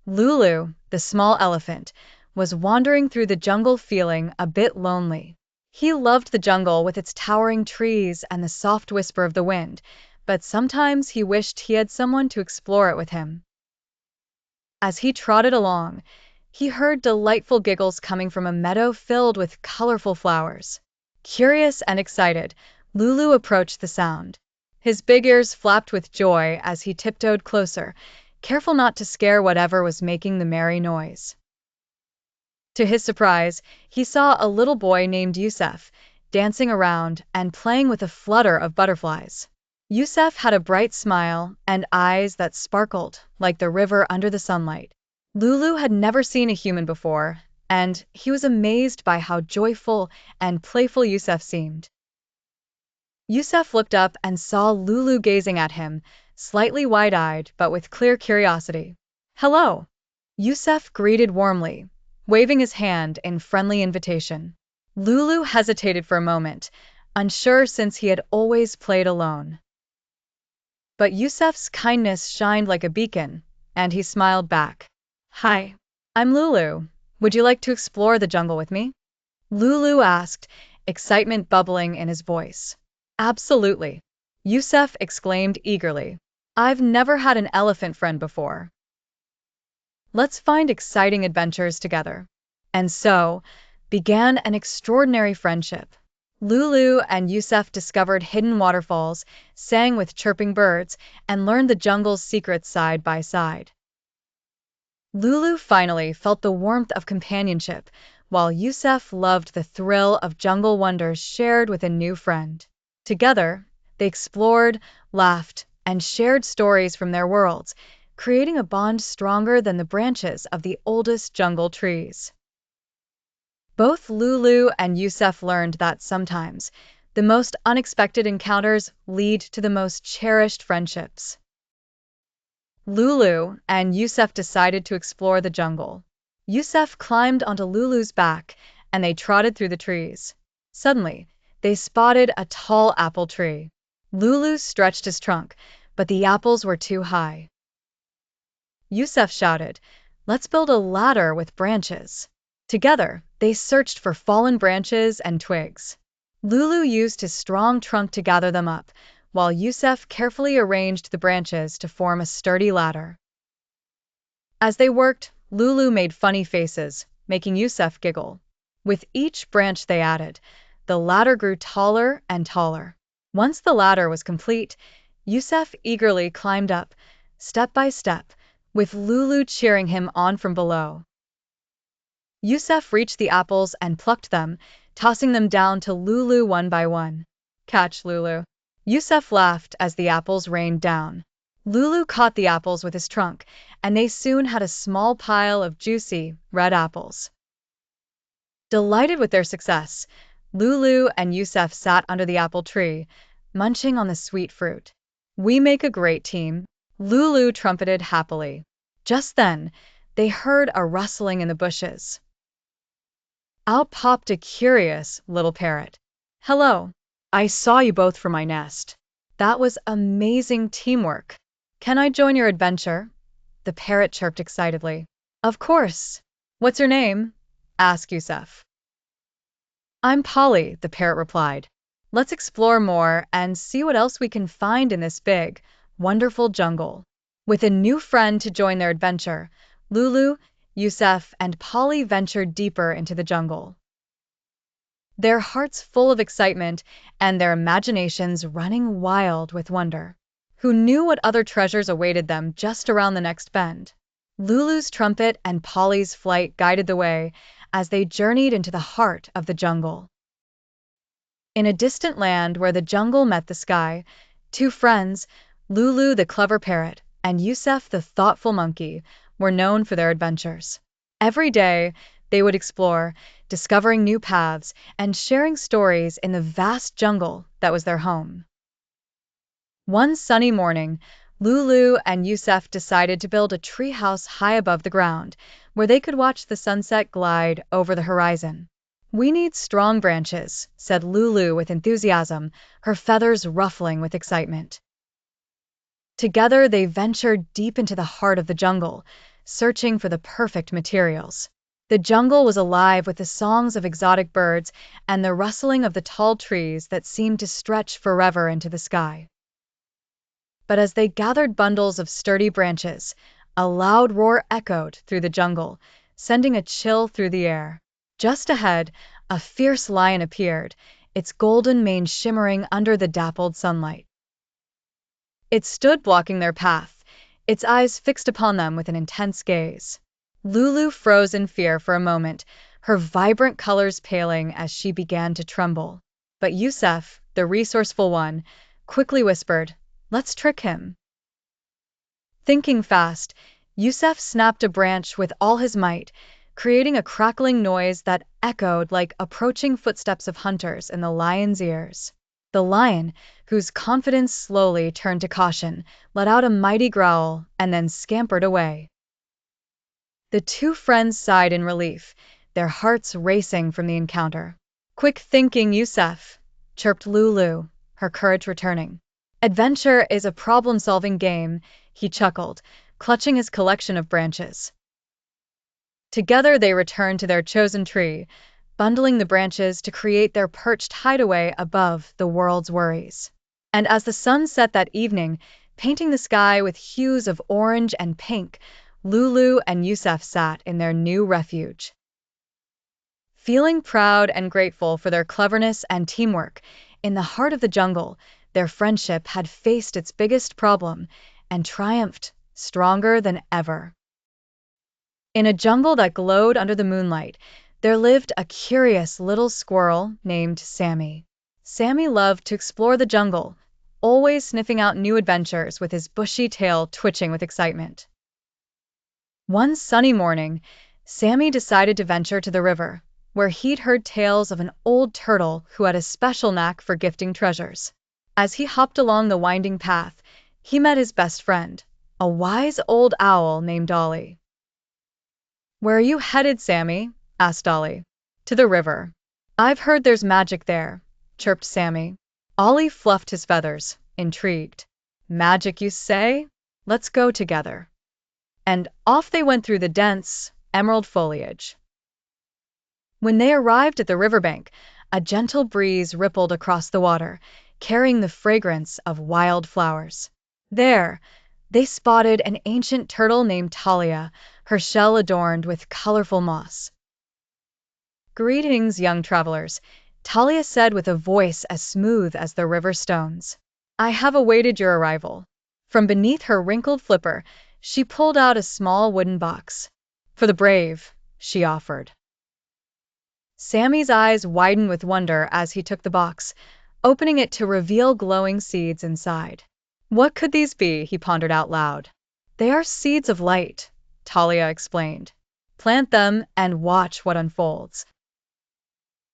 Lulu, the small elephant, was wandering through the jungle feeling a bit lonely. He loved the jungle with its towering trees and the soft whisper of the wind, but sometimes he wished he had someone to explore it with him. As he trotted along, he heard delightful giggles coming from a meadow filled with colorful flowers. Curious and excited, Lulu approached the sound. His big ears flapped with joy as he tiptoed closer, careful not to scare whatever was making the merry noise. To his surprise, he saw a little boy named Yousef, dancing around and playing with a flutter of butterflies. Yousef had a bright smile and eyes that sparkled like the river under the sunlight. Lulu had never seen a human before, and he was amazed by how joyful and playful Yousef seemed. Yousef looked up and saw Lulu gazing at him, slightly wide-eyed but with clear curiosity. "Hello!" Yousef greeted warmly, waving his hand in friendly invitation. Lulu hesitated for a moment, unsure since he had always played alone. But Yousef's kindness shined like a beacon, and he smiled back. "Hi, I'm Lulu. Would you like to explore the jungle with me?" Lulu asked, excitement bubbling in his voice. "Absolutely," Yousef exclaimed eagerly. "I've never had an elephant friend before. Let's find exciting adventures together." And so began an extraordinary friendship. Lulu and Yousef discovered hidden waterfalls, sang with chirping birds, and learned the jungle's secrets side by side. Lulu finally felt the warmth of companionship, while Yousef loved the thrill of jungle wonders shared with a new friend. Together, they explored, laughed, and shared stories from their worlds, creating a bond stronger than the branches of the oldest jungle trees. Both Lulu and Yousef learned that sometimes the most unexpected encounters lead to the most cherished friendships. Lulu and Yousef decided to explore the jungle. Yousef climbed onto Lulu's back, and they trotted through the trees. Suddenly, they spotted a tall apple tree. Lulu stretched his trunk, but the apples were too high. Yousef shouted, "Let's build a ladder with branches." Together, they searched for fallen branches and twigs. Lulu used his strong trunk to gather them up, while Yousef carefully arranged the branches to form a sturdy ladder. As they worked, Lulu made funny faces, making Yousef giggle. With each branch they added, the ladder grew taller and taller. Once the ladder was complete, Yousef eagerly climbed up, step by step, with Lulu cheering him on from below. Yousef reached the apples and plucked them, tossing them down to Lulu one by one. "Catch, Lulu." Yousef laughed as the apples rained down. Lulu caught the apples with his trunk, and they soon had a small pile of juicy, red apples. Delighted with their success, Lulu and Yousef sat under the apple tree, munching on the sweet fruit. "We make a great team," Lulu trumpeted happily. Just then, they heard a rustling in the bushes. Out popped a curious little parrot. "Hello, I saw you both from my nest. That was amazing teamwork. Can I join your adventure?" the parrot chirped excitedly. "Of course. What's your name?" asked Yousef. "I'm Polly," the parrot replied. "Let's explore more and see what else we can find in this big, wonderful jungle." With a new friend to join their adventure, Lulu, Yousef, and Polly ventured deeper into the jungle. Their hearts full of excitement and their imaginations running wild with wonder. Who knew what other treasures awaited them just around the next bend? Lulu's trumpet and Polly's flight guided the way as they journeyed into the heart of the jungle. In a distant land where the jungle met the sky, two friends, Lulu the clever parrot and Yousef the thoughtful monkey, were known for their adventures. Every day, they would explore, discovering new paths and sharing stories in the vast jungle that was their home. One sunny morning, Lulu and Yousef decided to build a treehouse high above the ground, where they could watch the sunset glide over the horizon. "We need strong branches," said Lulu with enthusiasm, her feathers ruffling with excitement. Together, they ventured deep into the heart of the jungle, searching for the perfect materials. The jungle was alive with the songs of exotic birds and the rustling of the tall trees that seemed to stretch forever into the sky. But as they gathered bundles of sturdy branches, a loud roar echoed through the jungle, sending a chill through the air. Just ahead, a fierce lion appeared, its golden mane shimmering under the dappled sunlight. It stood blocking their path, its eyes fixed upon them with an intense gaze. Lulu froze in fear for a moment, her vibrant colors paling as she began to tremble. But Yousef, the resourceful one, quickly whispered, "Let's trick him." Thinking fast, Yousef snapped a branch with all his might, creating a crackling noise that echoed like approaching footsteps of hunters in the lion's ears. The lion, whose confidence slowly turned to caution, let out a mighty growl and then scampered away. The two friends sighed in relief, their hearts racing from the encounter. "Quick thinking, Yousef," chirped Lulu, her courage returning. "Adventure is a problem-solving game," he chuckled, clutching his collection of branches. Together they returned to their chosen tree, bundling the branches to create their perched hideaway above the world's worries. And as the sun set that evening, painting the sky with hues of orange and pink, Lulu and Yousef sat in their new refuge. Feeling proud and grateful for their cleverness and teamwork, in the heart of the jungle, their friendship had faced its biggest problem and triumphed, stronger than ever. In a jungle that glowed under the moonlight, there lived a curious little squirrel named Sammy. Sammy loved to explore the jungle, always sniffing out new adventures with his bushy tail twitching with excitement. One sunny morning, Sammy decided to venture to the river, where he'd heard tales of an old turtle who had a special knack for gifting treasures. As he hopped along the winding path, he met his best friend, a wise old owl named Ollie. "Where are you headed, Sammy?" asked Ollie. "To the river. I've heard there's magic there," chirped Sammy. Ollie fluffed his feathers, intrigued. "Magic, you say? Let's go together." And off they went through the dense, emerald foliage. When they arrived at the riverbank, a gentle breeze rippled across the water, carrying the fragrance of wild flowers. There, they spotted an ancient turtle named Talia, her shell adorned with colorful moss. "Greetings, young travelers," Talia said with a voice as smooth as the river stones. "I have awaited your arrival." From beneath her wrinkled flipper, she pulled out a small wooden box. "For the brave," she offered. Sammy's eyes widened with wonder as he took the box, opening it to reveal glowing seeds inside. "What could these be?" he pondered out loud. "They are seeds of light," Talia explained. "Plant them and watch what unfolds."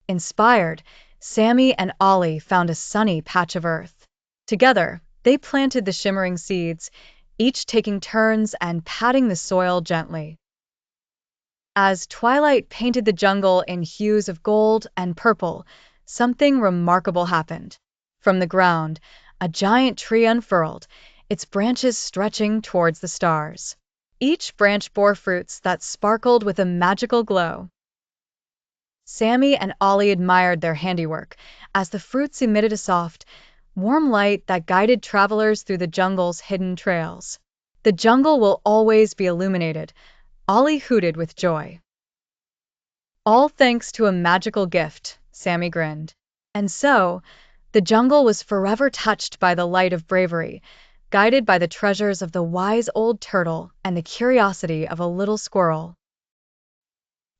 Inspired, Sammy and Ollie found a sunny patch of earth. Together, they planted the shimmering seeds, each taking turns and patting the soil gently. As twilight painted the jungle in hues of gold and purple, something remarkable happened. From the ground, a giant tree unfurled, its branches stretching towards the stars. Each branch bore fruits that sparkled with a magical glow. Sammy and Ollie admired their handiwork, as the fruits emitted a soft, warm light that guided travelers through the jungle's hidden trails. "The jungle will always be illuminated," Ollie hooted with joy. "All thanks to a magical gift," Sammy grinned. And so, the jungle was forever touched by the light of bravery, guided by the treasures of the wise old turtle and the curiosity of a little squirrel.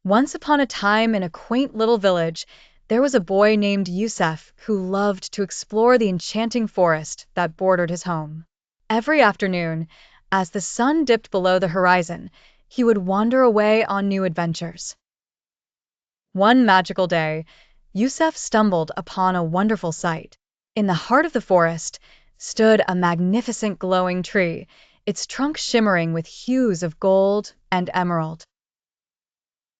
Once upon a time in a quaint little village, there was a boy named Yousef who loved to explore the enchanting forest that bordered his home. Every afternoon, as the sun dipped below the horizon, he would wander away on new adventures. One magical day, Yousef stumbled upon a wonderful sight. In the heart of the forest stood a magnificent glowing tree, its trunk shimmering with hues of gold and emerald.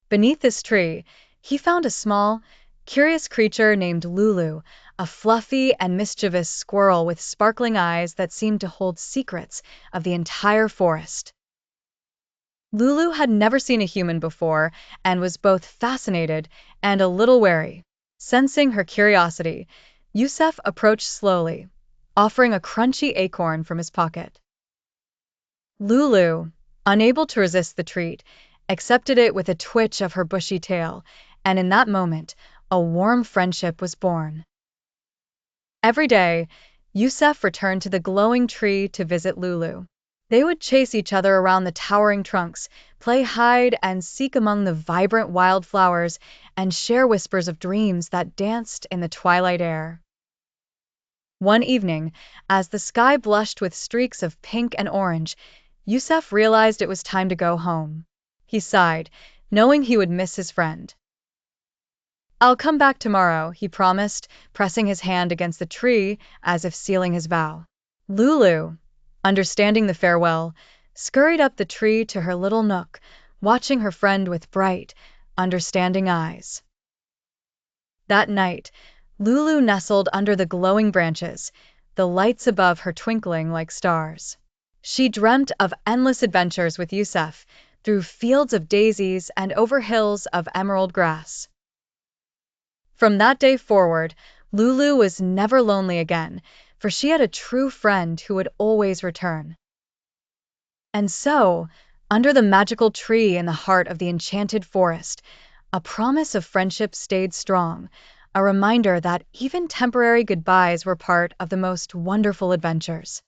Beneath this tree, he found a small, curious creature named Lulu, a fluffy and mischievous squirrel with sparkling eyes that seemed to hold secrets of the entire forest. Lulu had never seen a human before and was both fascinated and a little wary. Sensing her curiosity, Yousef approached slowly, offering a crunchy acorn from his pocket. Lulu, unable to resist the treat, accepted it with a twitch of her bushy tail, and in that moment, a warm friendship was born. Every day, Yousef returned to the glowing tree to visit Lulu. They would chase each other around the towering trunks, play hide and seek among the vibrant wildflowers, and share whispers of dreams that danced in the twilight air. One evening, as the sky blushed with streaks of pink and orange, Yousef realized it was time to go home. He sighed, knowing he would miss his friend. "I'll come back tomorrow," he promised, pressing his hand against the tree as if sealing his vow. Lulu, understanding the farewell, scurried up the tree to her little nook, watching her friend with bright, understanding eyes. That night, Lulu nestled under the glowing branches, the lights above her twinkling like stars. She dreamt of endless adventures with Yousef, through fields of daisies and over hills of emerald grass. From that day forward, Lulu was never lonely again, for she had a true friend who would always return. And so, under the magical tree in the heart of the enchanted forest, a promise of friendship stayed strong, a reminder that even temporary goodbyes were part of the most wonderful adventures.